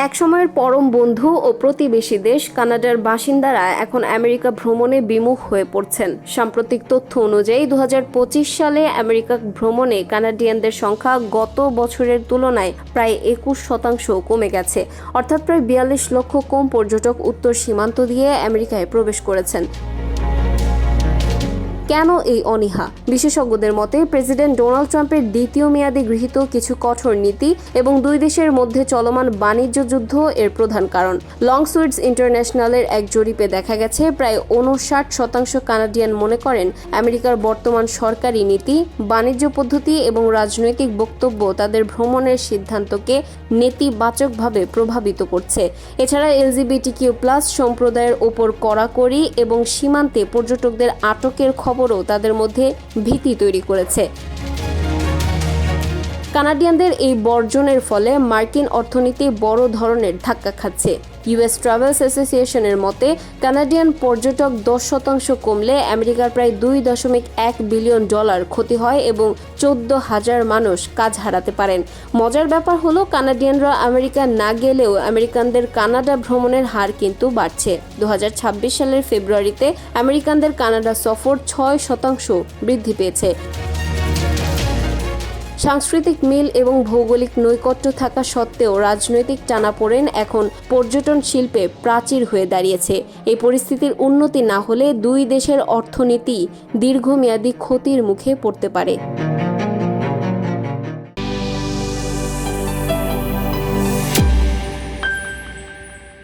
একসময়ের পরম বন্ধু ও প্রতিবেশী দেশ কানাডার বাসিন্দারা এখন আমেরিকা ভ্রমণে বিমুখ হয়ে পড়ছেন। সাম্প্রতিক তথ্য অনুযায়ী 2025 সালে আমেরিকা ভ্রমণে কানাডিয়ানদের সংখ্যা গত বছরের তুলনায় প্রায় 21% কমে গেছে। অর্থাৎ প্রায় 42 লক্ষ কম পর্যটক উত্তর সীমান্ত দিয়ে আমেরিকায় প্রবেশ করেছেন। কেন এই অনীহা? বিশেষজ্ঞদের মতে প্রেসিডেন্ট ডোনাল্ড ট্রাম্পের দ্বিতীয় মেয়াদে গৃহীত কিছু কঠোর নীতি এবং দুই দেশের মধ্যে চলমান বাণিজ্য যুদ্ধ এর প্রধান কারণ। লং সুইডস ইন্টারন্যাশনালের এক জরিপে দেখা গেছে প্রায় 59% কানাডিয়ান মনে করেন আমেরিকার বর্তমান সরকারি নীতি, বাণিজ্য পদ্ধতি এবং রাজনৈতিক বক্তব্য তাদের ভ্রমণের সিদ্ধান্তকে নেতিবাচকভাবে প্রভাবিত করছে। এছাড়া LGBTQ+ সম্প্রদায়ের ওপর কড়াকড়ি এবং সীমান্তে পর্যটকদের আটকের খবরও তাদের মধ্যে ভীতি তৈরি করেছে। কানাডিয়ানদের এই বর্জনের ফলে মার্কিন অর্থনীতি বড় ধরনের ধাক্কা খাচ্ছে। US ট্রাভেলস অ্যাসোসিয়েশনের মতে কানাডিয়ান পর্যটক 10% কমলে আমেরিকার প্রায় $2.1 বিলিয়ন ক্ষতি হয় এবং 14,000 মানুষ কাজ হারাতে পারেন। মজার ব্যাপার হলো কানাডিয়ানরা আমেরিকা না গেলেও আমেরিকানদের কানাডা ভ্রমণের হার কিন্তু বাড়ছে। 2026 সালের ফেব্রুয়ারিতে আমেরিকানদের কানাডা সফর 6% বৃদ্ধি পেয়েছে। সাংস্কৃতিক মিল এবং ভৌগোলিক নৈকট্য থাকা সত্ত্বেও রাজনৈতিক টানাপোড়েন এখন পর্যটন শিল্পে প্রাচীর হয়ে দাঁড়িয়েছে। এই পরিস্থিতির উন্নতি না হলে দুই দেশের অর্থনীতি দীর্ঘমেয়াদী ক্ষতির মুখে পড়তে পারে।